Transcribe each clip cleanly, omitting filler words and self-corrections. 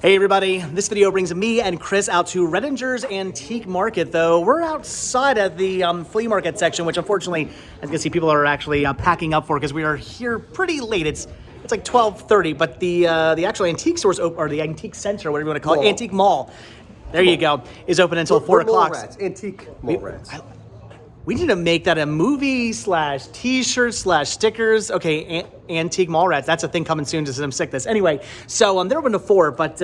Hey everybody, this video brings me and Chris out to Renningers Antique Market, though. We're outside at the flea market section, which unfortunately, as you can see, people are actually packing up for because we are here pretty late. It's like 12:30, but the actual antique stores, or the antique center, whatever you want to call it, antique mall, there you go, is open until 4 o'clock. Antique mall rats. We need to make that a movie / t-shirt / stickers. Okay, antique mall rats. That's a thing coming soon to some sickness. Anyway, so they're open to 4, but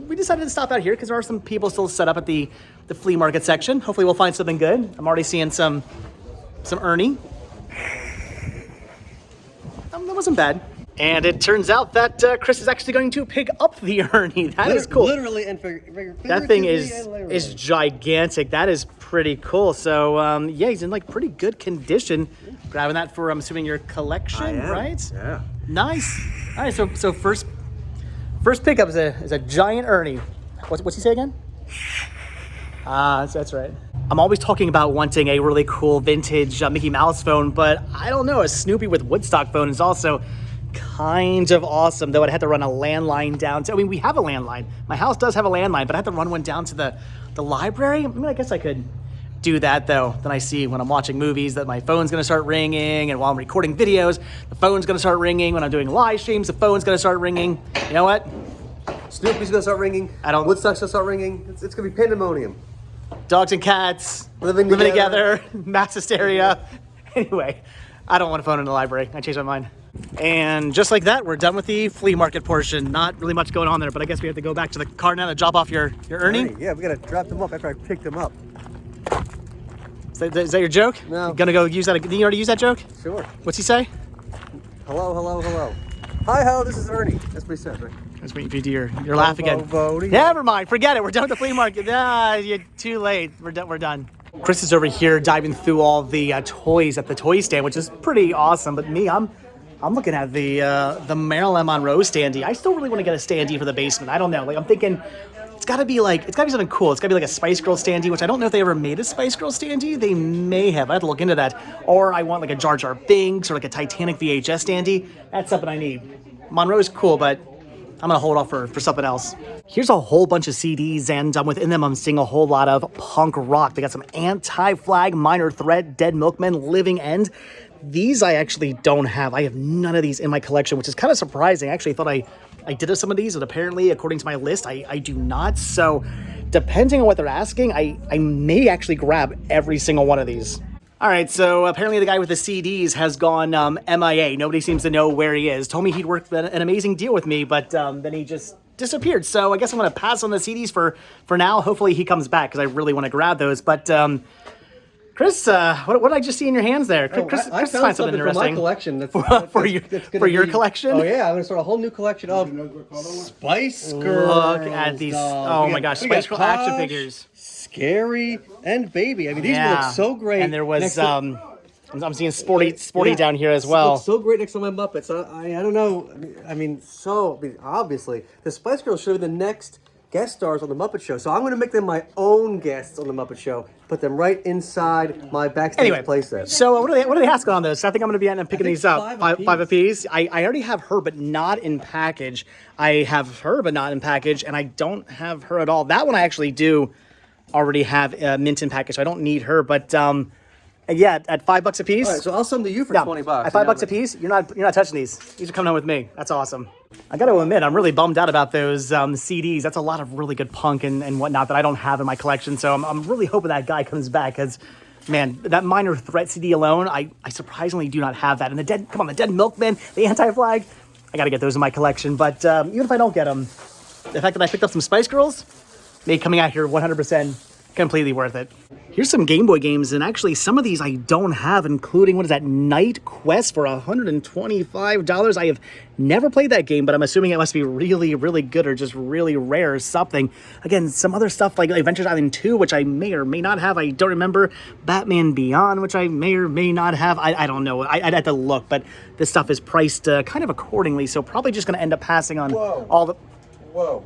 we decided to stop out here because there are some people still set up at the flea market section. Hopefully we'll find something good. I'm already seeing some Ernie. That wasn't bad. And it turns out that Chris is actually going to pick up the Ernie. That is cool. Literally and figuratively. That thing is gigantic. That is pretty cool. So yeah, he's in like pretty good condition. Grabbing that for, I'm assuming, your collection, right? Yeah. Nice. All right. So first pickup is a giant Ernie. What's he say again? That's right. I'm always talking about wanting a really cool vintage Mickey Mouse phone, but I don't know. A Snoopy with Woodstock phone is also kind of awesome, though. I'd have to run a landline down to, I mean, we have a landline. My house does have a landline, but I have to run one down to the library. I mean, I guess I could do that, though. Then I see when I'm watching movies that my phone's going to start ringing, and while I'm recording videos, the phone's going to start ringing. When I'm doing live streams, the phone's going to start ringing. You know what? Snoopy's going to start ringing. Woodstock's going to start ringing. It's going to be pandemonium. Dogs and cats living together, mass hysteria. Anyway, I don't want a phone in the library. I changed my mind. And just like that, we're done with the flea market portion. Not really much going on there, but I guess we have to go back to the car now to drop off your Ernie. Yeah, we got to drop them off after I picked them up. Is that your joke? No. Gonna go use that? Did you already use that joke? Sure. What's he say? Hello, hello, hello. Hi, ho, this is Ernie. That's what he said, right? I was waiting for you to do your laugh again. Voting. Never mind, forget it. We're done with the flea market. You're too late. We're done. Chris is over here diving through all the toys at the toy stand, which is pretty awesome. But me, I'm looking at the Marilyn Monroe standee. I still really want to get a standee for the basement. I don't know. Like, I'm thinking it's got to be something cool. It's got to be like a Spice Girl standee, which I don't know if they ever made a Spice Girl standee. They may have. I have to look into that. Or I want like a Jar Jar Binks or like a Titanic VHS standee. That's something I need. Monroe's cool, but I'm gonna hold off for something else. Here's a whole bunch of CDs, and within them I'm seeing a whole lot of punk rock. They got some Anti-Flag, Minor Threat, Dead Milkmen, Living End. These I actually don't have. I have none of these in my collection, which is kind of surprising. I actually thought I did have some of these, but apparently, according to my list, I do not. So depending on what they're asking, I may actually grab every single one of these. All right, so apparently the guy with the CDs has gone MIA. Nobody seems to know where he is. Told me he'd worked an amazing deal with me, but then he just disappeared. So I guess I'm going to pass on the CDs for now. Hopefully he comes back because I really want to grab those. But Chris, what did I just see in your hands there? Chris, I found something interesting for my collection. For your collection? Oh yeah, I'm going to start a whole new collection of Spice Girls. Look at these. Oh my gosh, Spice Girl action figures. Scary and Baby. I mean, these look so great. And there was I'm seeing sporty down here as well. Looks so great next to my Muppets. I don't know. I mean, obviously the Spice Girls should be the next guest stars on the Muppet Show. So I'm going to make them my own guests on the Muppet Show. Put them right inside my backstage playset. So what are they asking on this? I think I'm going to be picking these up. Five apiece. I already have her, but not in package. I have her, but not in package, and I don't have her at all. That one I actually do already have mint in package, so I don't need her. But yeah, at $5 a piece. All right, so I'll sell them to you for $20. At $5 a piece, you're not touching these. These are coming home with me. That's awesome. I got to admit, I'm really bummed out about those CDs. That's a lot of really good punk and whatnot that I don't have in my collection. So I'm really hoping that guy comes back because, man, that Minor Threat CD alone, I surprisingly do not have that. And the Dead Milkmen, the Anti-Flag, I got to get those in my collection. But even if I don't get them, the fact that I picked up some Spice Girls, made coming out here 100% completely worth it. Here's some Game Boy games, and actually some of these I don't have, including, what is that, Night Quest for $125. I have never played that game, but I'm assuming it must be really, really good or just really rare or something. Again, some other stuff like Adventures Island 2, which I may or may not have. I don't remember. Batman Beyond, which I may or may not have. I don't know. I'd have to look, but this stuff is priced kind of accordingly, so probably just going to end up passing on all the... Whoa.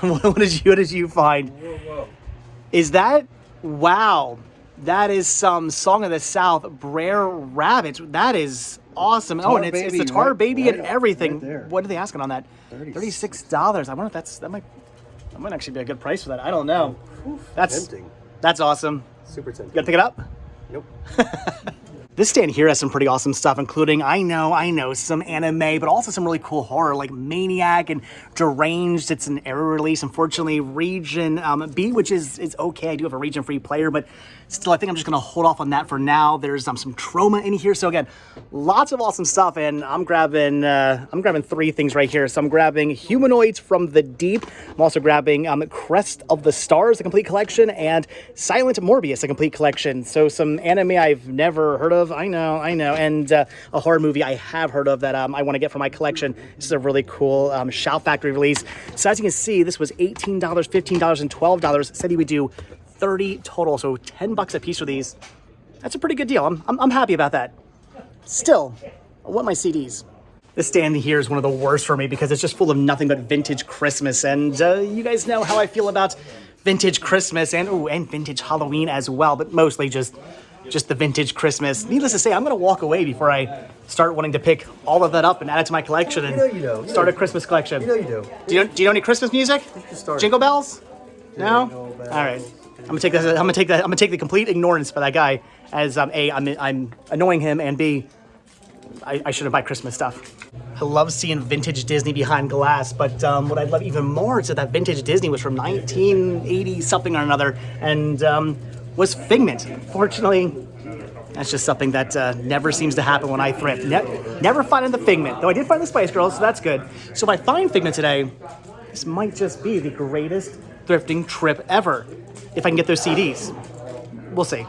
What did you find? Whoa. Is that... Wow. That is some Song of the South Brer Rabbit. That is awesome. Oh, and it's the tar baby and right everything. there. What are they asking on that? $36. I wonder if that might actually be a good price for that. I don't know. That's tempting. That's awesome. Super tempting. You gotta pick it up? Nope. This stand here has some pretty awesome stuff, including, I know, some anime, but also some really cool horror, like Maniac and Deranged. It's an error release, unfortunately. Region B, which is okay. I do have a region-free player, but still, I think I'm just going to hold off on that for now. There's some trauma in here. So again, lots of awesome stuff, and I'm grabbing 3 things right here. So I'm grabbing Humanoids from the Deep. I'm also grabbing Crest of the Stars, a complete collection, and Silent Morbius, a complete collection. So some anime I've never heard of. I know, and a horror movie I have heard of that I want to get for my collection. This is a really cool Shout Factory release. So as you can see, this was $18, $15, and $12. Said he would do 30 total, so $10 a piece for these. That's a pretty good deal. I'm happy about that. Still, I want my CDs. This stand here is one of the worst for me because it's just full of nothing but vintage Christmas, and you guys know how I feel about vintage Christmas and vintage Halloween as well, but mostly just the vintage Christmas. Needless to say, I'm going to walk away before I start wanting to pick all of that up and add it to my collection and start a Christmas collection. You know you do. Do you know any Christmas music? Jingle bells? No? Jingle bells. All right. I'm gonna take the complete ignorance for that guy as I'm annoying him, and B, I shouldn't buy Christmas stuff. I love seeing vintage Disney behind glass, but what I love even more is that vintage Disney was from 1980 something or another, and was Figment. Fortunately, that's just something that never seems to happen when I thrift. Never finding the Figment, though I did find the Spice Girls, so that's good. So if I find Figment today, this might just be the greatest thrifting trip ever. If I can get those CDs. We'll see.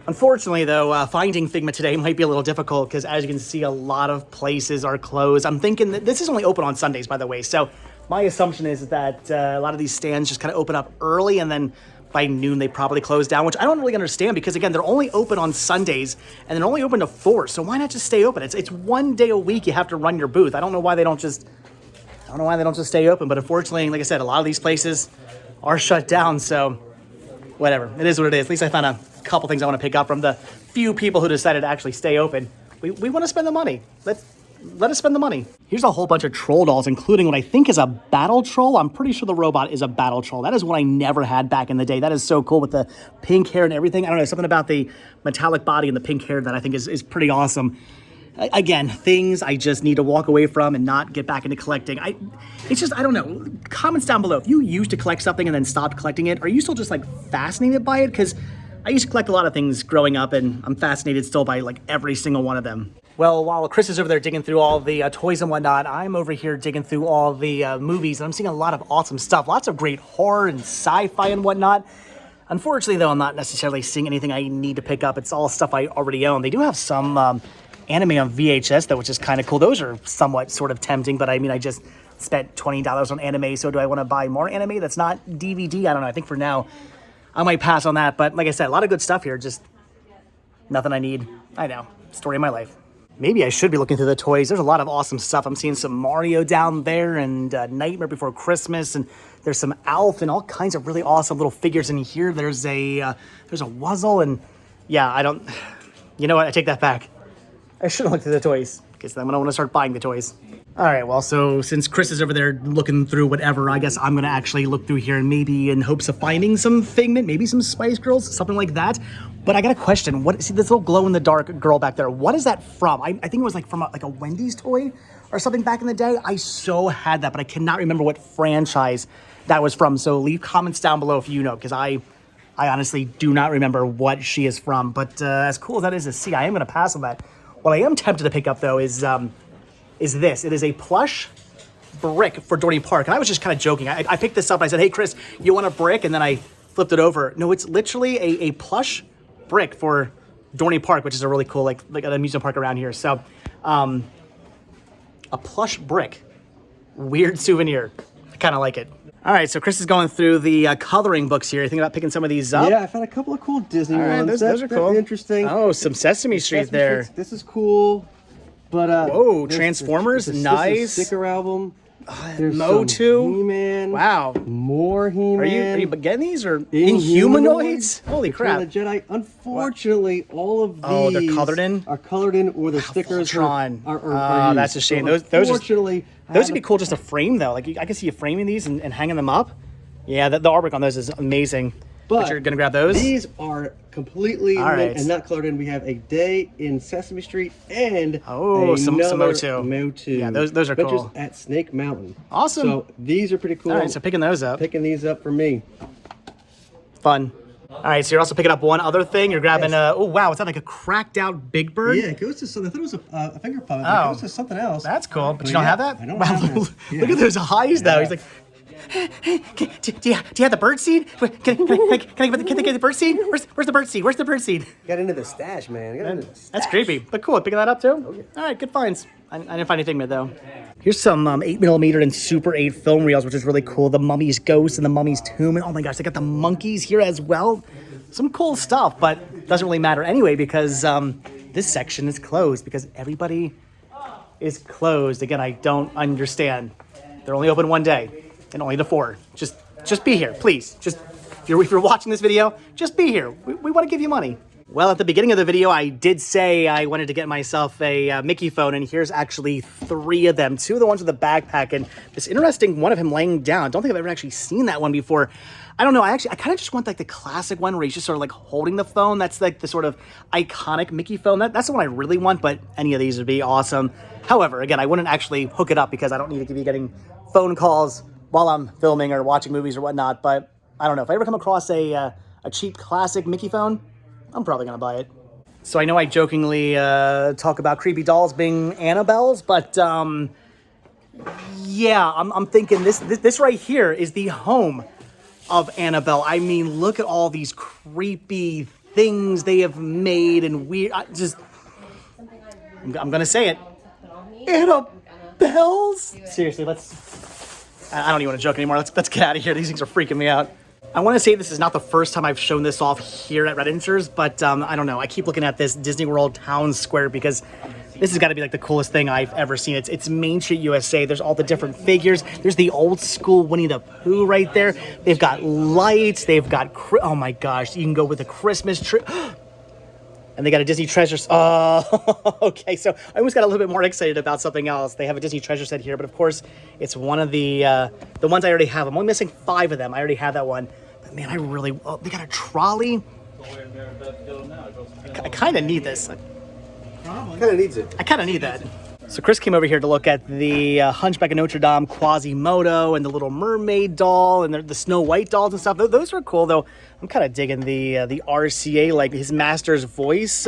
Unfortunately, though, finding Figment today might be a little difficult because, as you can see, a lot of places are closed. I'm thinking that this is only open on Sundays, by the way. So my assumption is that a lot of these stands just kind of open up early, and then by noon they probably close down, which I don't really understand because, again, they're only open on Sundays and they're only open to 4. So why not just stay open? It's one day a week you have to run your booth. I don't know why they don't just stay open. But unfortunately, like I said, a lot of these places are shut down. So whatever, it is what it is. At least I found a couple things I want to pick up from the few people who decided to actually stay open. We want to spend the money. Let us spend the money. Here's a whole bunch of troll dolls, including what I think is a battle troll. I'm pretty sure the robot is a battle troll. That is one I never had back in the day. That is so cool with the pink hair and everything. I don't know, something about the metallic body and the pink hair that I think is pretty awesome. Again, things I just need to walk away from and not get back into collecting. I don't know. Comments down below. If you used to collect something and then stopped collecting it, are you still just like fascinated by it? Because I used to collect a lot of things growing up, and I'm fascinated still by like every single one of them. Well, while Chris is over there digging through all the toys and whatnot, I'm over here digging through all the movies, and I'm seeing a lot of awesome stuff. Lots of great horror and sci-fi and whatnot. Unfortunately, though, I'm not necessarily seeing anything I need to pick up. It's all stuff I already own. They do have some anime on VHS, though, which is kind of cool. Those are somewhat sort of tempting, but I mean, I just spent $20 on anime, so do I want to buy more anime that's not DVD? I don't know. I think for now, I might pass on that. But like I said, a lot of good stuff here, just nothing I need. I know. Story of my life. Maybe I should be looking through the toys. There's a lot of awesome stuff. I'm seeing some Mario down there and Nightmare Before Christmas, and there's some Alf and all kinds of really awesome little figures in here. There's a Wuzzle, and yeah, you know what? I take that back. I shouldn't look through the toys because then I'm gonna want to start buying the toys. All right, well, so since Chris is over there looking through whatever, I guess I'm gonna actually look through here and maybe in hopes of finding some Figment, maybe some Spice Girls, something like that. But I got a question. See this little glow-in-the-dark girl back there? What is that from? I think it was like from a Wendy's toy or something back in the day. I so had that, but I cannot remember what franchise that was from. So leave comments down below if you know, because I honestly do not remember what she is from. But as cool as that is to see, I am gonna pass on that. What I am tempted to pick up though is this. It is a plush brick for Dorney Park. And I was just kind of joking. I picked this up. I said, hey, Chris, you want a brick? And then I flipped it over. No, it's literally a plush brick for Dorney Park, which is a really cool, like an amusement park around here. So a plush brick. Weird souvenir. I kind of like it. All right, so Chris is going through the coloring books here. You think about picking some of these up? Yeah, I found a couple of cool Disney ones. Those are cool. Interesting. Oh, some Sesame Street there. This is cool. But whoa, Transformers, nice. This is a sticker album. There's Motu. some He-Man. Wow. More He-Man. Are you getting these or Inhumanoids? Holy crap. Return of the Jedi. Unfortunately, all of these they're colored in? Are colored in, or the stickers Voltron. are used. That's a shame. So Those would be cool just to frame though. Like I can see you framing these and hanging them up. Yeah, the artwork on those is amazing. But you're gonna grab those? These are completely right. and not colored in. We have a Day in Sesame Street and some Motu. Motu. Yeah, those are Adventures cool. at Snake Mountain. Awesome. So these are pretty cool. All right, so picking those up. Picking these up for me. Fun. All right, so you're also picking up one other thing. You're grabbing oh wow, is that like a cracked out Big Bird? Yeah, it goes to something. I thought it was a finger puppet. Oh. It goes to something else. That's cool, but you don't have that? I don't have that. Yeah. Look at those eyes though. He's like, do you have the bird seed? Can I get the bird seed? Where's the bird seed? Where's the bird seed? Got into the stash, man. Got into the stash. That's creepy, but cool. Picking that up too? Okay. All right, good finds. I didn't find anything mid though. Here's some 8mm and Super 8 film reels, which is really cool. The Mummy's Ghost and the Mummy's Tomb. And oh my gosh, they got the monkeys here as well. Some cool stuff, but doesn't really matter anyway because this section is closed because everybody is closed. Again, I don't understand. They're only open one day and only to 4. Just be here, please. Just if you're watching this video, just be here. We want to give you money. Well, at the beginning of the video, I did say I wanted to get myself a Mickey phone, and here's actually 3 of them. 2 of the ones with the backpack, and this interesting one of him laying down. I don't think I've ever actually seen that one before. I don't know. I kind of just want like the classic one where he's just sort of like holding the phone. That's like the sort of iconic Mickey phone. That's the one I really want, but any of these would be awesome. However, again, I wouldn't actually hook it up because I don't need to be getting phone calls while I'm filming or watching movies or whatnot. But I don't know. If I ever come across a cheap classic Mickey phone, I'm probably going to buy it. So I know I jokingly talk about creepy dolls being Annabelles, but yeah, I'm thinking this right here is the home of Annabelle. I mean, look at all these creepy things they have made and weird. I'm going to say it. Annabelle's? Seriously, I don't even want to joke anymore. Let's get out of here. These things are freaking me out. I want to say this is not the first time I've shown this off here at Renningers, but I don't know. I keep looking at this Disney World Town Square because this has got to be like the coolest thing I've ever seen. It's Main Street, USA. There's all the different figures. There's the old school Winnie the Pooh right there. They've got lights. They've got, oh my gosh, you can go with a Christmas tree. And they got a Disney treasure. Oh, okay. So I almost got a little bit more excited about something else. They have a Disney treasure set here, but of course, it's one of the ones I already have. I'm only missing 5 of them. I already have that one. But man, they got a trolley. I kind of need this. Kind of needs it. I kind of need that. So Chris came over here to look at the Hunchback of Notre Dame Quasimodo and the Little Mermaid doll and the Snow White dolls and stuff. Those are cool, though. I'm kind of digging the RCA, like his master's voice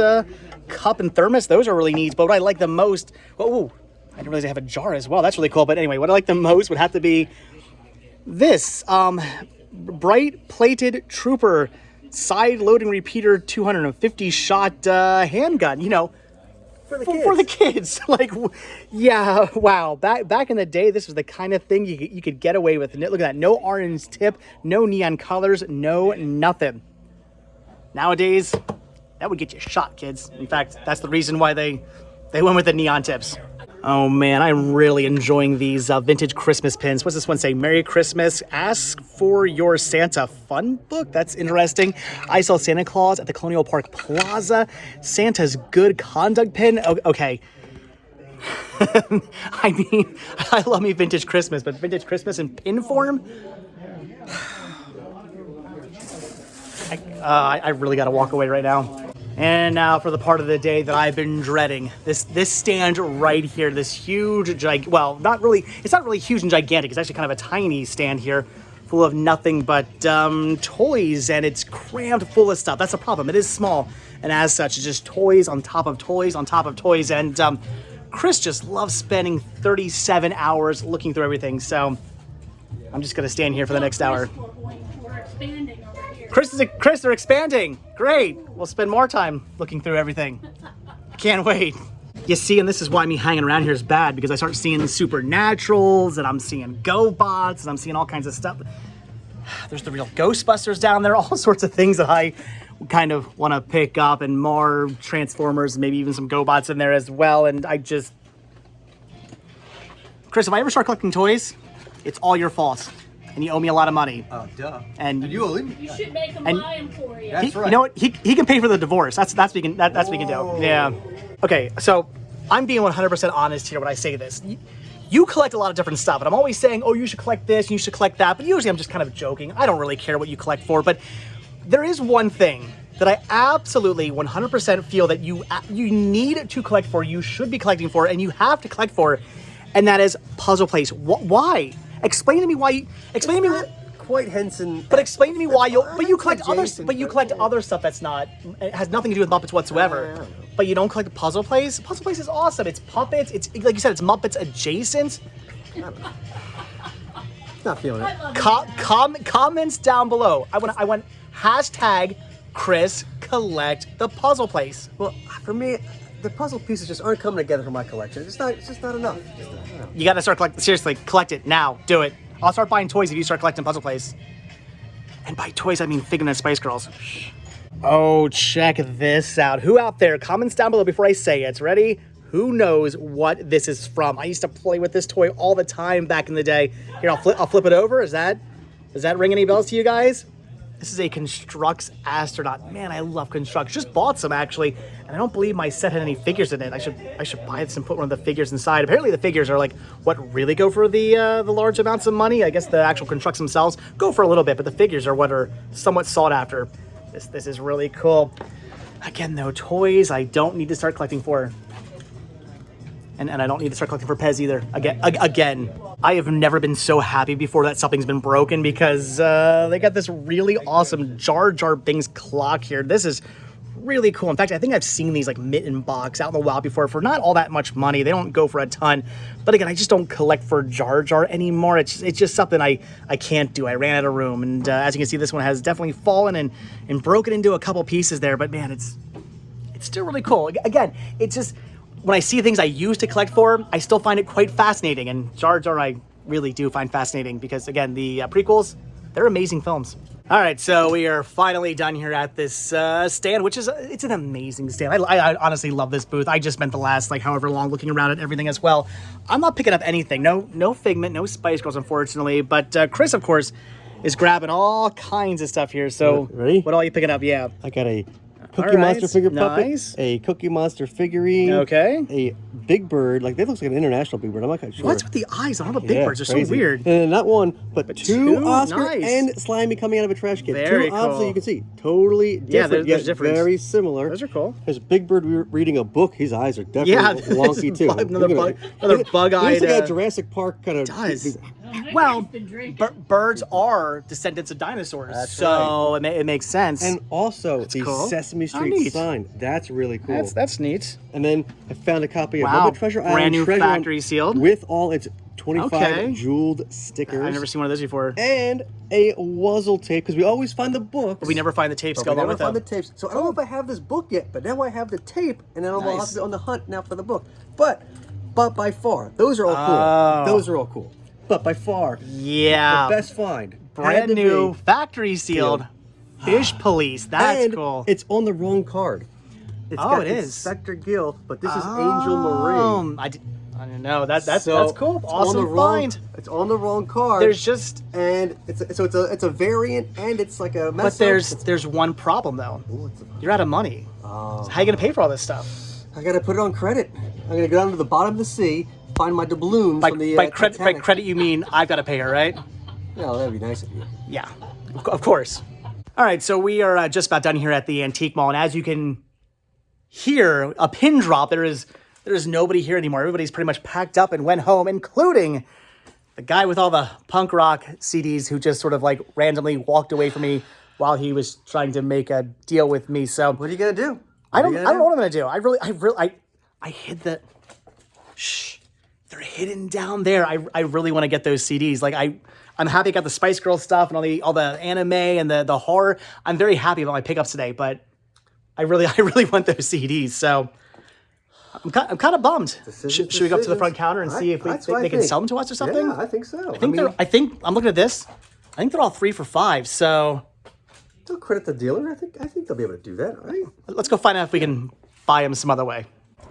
cup and thermos. Those are really neat. But what I like the most, oh, I didn't realize I have a jar as well. That's really cool. But anyway, what I like the most would have to be this bright plated trooper side loading repeater 250 shot handgun. You know. For the kids. Like, yeah, wow. Back in the day, this was the kind of thing you could get away with. Look at that. No orange tip, no neon colors, no nothing. Nowadays, that would get you shot, kids. In fact, that's the reason why they went with the neon tips. Oh, man, I'm really enjoying these vintage Christmas pins. What's this one say? Merry Christmas. Ask for your Santa fun book. That's interesting. I saw Santa Claus at the Colonial Park Plaza. Santa's good conduct pin. Okay. I mean, I love me vintage Christmas, but vintage Christmas in pin form? I really got to walk away right now. And now for the part of the day that I've been dreading. This stand right here, this huge, it's not really huge and gigantic. It's actually kind of a tiny stand here full of nothing but toys, and it's crammed full of stuff. That's the problem. It is small, and as such, it's just toys on top of toys on top of toys. And Chris just loves spending 37 hours looking through everything. So I'm just going to stand here for the next hour. We're expanding over here. Chris, they're expanding. Great. We'll spend more time looking through everything. Can't wait. You see, and this is why me hanging around here is bad, because I start seeing supernaturals, and I'm seeing GoBots, and I'm seeing all kinds of stuff. There's the real Ghostbusters down there, all sorts of things that I kind of want to pick up, and more Transformers, maybe even some GoBots in there as well, and I just Chris, if I ever start collecting toys, it's all your fault. And you owe me a lot of money. Oh, duh. And you owe me. You should make him buy them for you. That's right. You know what? He can pay for the divorce. That's what we can do. Yeah. Okay, so I'm being 100% honest here when I say this. You collect a lot of different stuff, and I'm always saying, oh, you should collect this, you should collect that, but usually I'm just kind of joking. I don't really care what you collect for, but there is one thing that I absolutely 100% feel that you need to collect for, you should be collecting for, and you have to collect for, and that is puzzle plays. Why? Explain to me why. Explain to me. Quite Henson. But explain to me why you. But you collect other. Jason, But you collect other stuff that's not. It has nothing to do with Muppets whatsoever. But you don't collect puzzle plays. Puzzle plays is awesome. It's puppets. It's like you said. It's Muppets adjacent. Not feeling it. Comments down below. I want hashtag Chris collect the puzzle plays. Well, for me, the puzzle pieces just aren't coming together for my collection. It's just not enough. You got to start collecting. Seriously, collect it now. Do it. I'll start buying toys if you start collecting puzzle plays. And by toys, I mean Fig and the Spice Girls. Oh, check this out. Who out there? Comments down below before I say it. Ready? Who knows what this is from? I used to play with this toy all the time back in the day. Here, I'll flip it over. Does that ring any bells to you guys? This is a Construx astronaut. Man, I love Construx. Just bought some actually, and I don't believe my set had any figures in it. I should buy this and put one of the figures inside. Apparently, the figures are like what really go for the large amounts of money. I guess the actual Construx themselves go for a little bit, but the figures are what are somewhat sought after. This is really cool. Again, though, toys I don't need to start collecting for. And I don't need to start collecting for Pez either. Again, I have never been so happy before that something's been broken because they got this really awesome Jar Jar Binks clock here. This is really cool. In fact, I think I've seen these like mitten box out in the wild before for not all that much money. They don't go for a ton. But again, I just don't collect for Jar Jar anymore. It's just something I can't do. I ran out of room. And as you can see, this one has definitely fallen and broken into a couple pieces there. But man, it's still really cool. Again, it's just... when I see things I used to collect for, I still find it quite fascinating. And Jar Jar I really do find fascinating because, again, the prequels, they're amazing films. All right, so we are finally done here at this stand, which is, it's an amazing stand. I honestly love this booth. I just spent the last, like, however long looking around at everything as well. I'm not picking up anything. No Figment, no Spice Girls, unfortunately. But Chris, of course, is grabbing all kinds of stuff here. So ready? What all you picking up? Yeah. I got a Cookie Monster figure puppet, a Cookie Monster figurine, okay, a Big Bird, like that looks like an international Big Bird. I'm not quite sure. What's with the eyes on all the Big Birds? They're so weird. And not one, but two Oscar nice. And Slimy coming out of a trash can. Very two obviously cool. You can see totally different, there's difference. Very similar. Those are cool. There's Big Bird reading a book. His eyes are definitely wonky too. Another bug-eyed. He's like a Jurassic Park kind of. Does. Well, birds are descendants of dinosaurs, so right. it makes sense. And also that's the cool. Sesame Street sign. That's really cool. That's neat. And then I found a copy of wow. Muppet Treasure Brand Island new Treasure factory sealed with all its 25 jeweled stickers. I've never seen one of those before. And a Wuzzle tape because we always find the books. But we never find the tapes go along with them. We never find the tapes. So I don't know if I have this book yet, but now I have the tape, and then I'll have to be on the hunt now for the book. But by far, those are all cool. Those are all cool. But by far, the best find. Brand new factory sealed Fish Police. That's cool. It's on the wrong card. It is. Inspector Gill, but this is Angel Marie. I didn't know. That's cool. Awesome find. It's on the wrong card. There's just it's a variant and it's like a mess. But there's one problem though. You're out of money. So how are you gonna pay for all this stuff? I gotta put it on credit. I'm gonna go down to the bottom of the sea, find my doubloons from the by credit you mean I've got to pay her, right? No, that'd be nice of you. Yeah, of course. All right, so we are just about done here at the Antique Mall, and as you can hear, a pin drop. There is nobody here anymore. Everybody's pretty much packed up and went home, including the guy with all the punk rock CDs who just sort of like randomly walked away from me while he was trying to make a deal with me. So what are you gonna do? I don't know what I'm gonna do. I hid the. Shh, they're hidden down there. I really want to get those CDs. Like I'm happy I got the Spice Girl stuff and all the anime and the horror. I'm very happy about my pickups today, but I really want those CDs. So I'm kind of bummed. Should we go up to the front counter and see if they can sell them to us or something? Yeah, I think so. I think I'm looking at this. I think they're all 3 for $5. So don't credit the dealer. I think they'll be able to do that, right? Let's go find out if we can buy them some other way.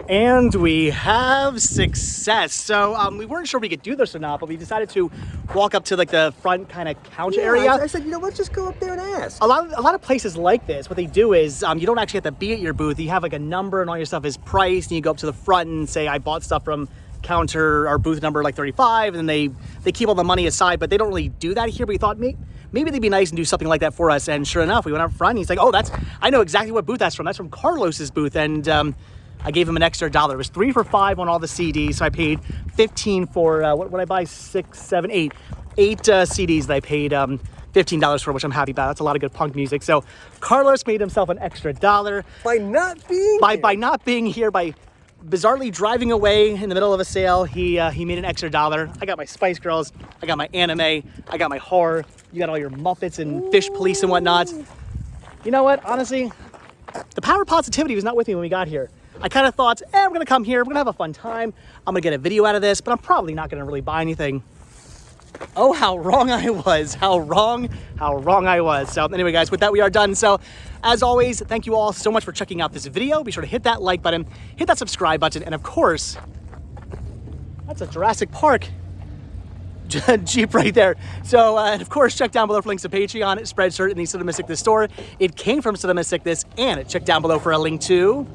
And we have success. So we weren't sure we could do this or not, but we decided to walk up to like the front kind of counter area. I said, you know what, just go up there and ask. A lot of places like this, what they do is you don't actually have to be at your booth. You have like a number and all your stuff is priced, and you go up to the front and say, I bought stuff from counter or booth number like 35, and they keep all the money aside, but they don't really do that here. But we thought maybe they'd be nice and do something like that for us. And sure enough, we went up front and he's like, oh, I know exactly what booth that's from. That's from Carlos's booth. And I gave him an extra $1. It was 3 for $5 on all the CDs. So I paid 15 for, what would I buy? 6, 7, 8 CDs that I paid $15 for, which I'm happy about. That's a lot of good punk music. So Carlos made himself an extra $1. By not being here. By not being here, by bizarrely driving away in the middle of a sale, he made an extra $1. I got my Spice Girls, I got my anime, I got my horror. You got all your Muppets and Fish Police and whatnot. You know what? Honestly, the power of positivity was not with me when we got here. I kind of thought, we're going to come here, we're going to have a fun time. I'm going to get a video out of this, but I'm probably not going to really buy anything. Oh, how wrong I was. How wrong I was. So anyway, guys, with that, we are done. So as always, thank you all so much for checking out this video. Be sure to hit that like button, hit that subscribe button, and of course, that's a Jurassic Park Jeep right there. So, and of course, check down below for links to Patreon, Spreadshirt, and the Cinematic This store. It came from Cinematic This, and check down below for a link to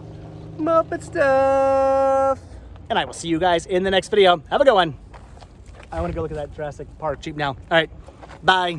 Muppet stuff. And I will see you guys in the next video. Have a good one. I want to go look at that Jurassic Park Jeep now. All right, bye.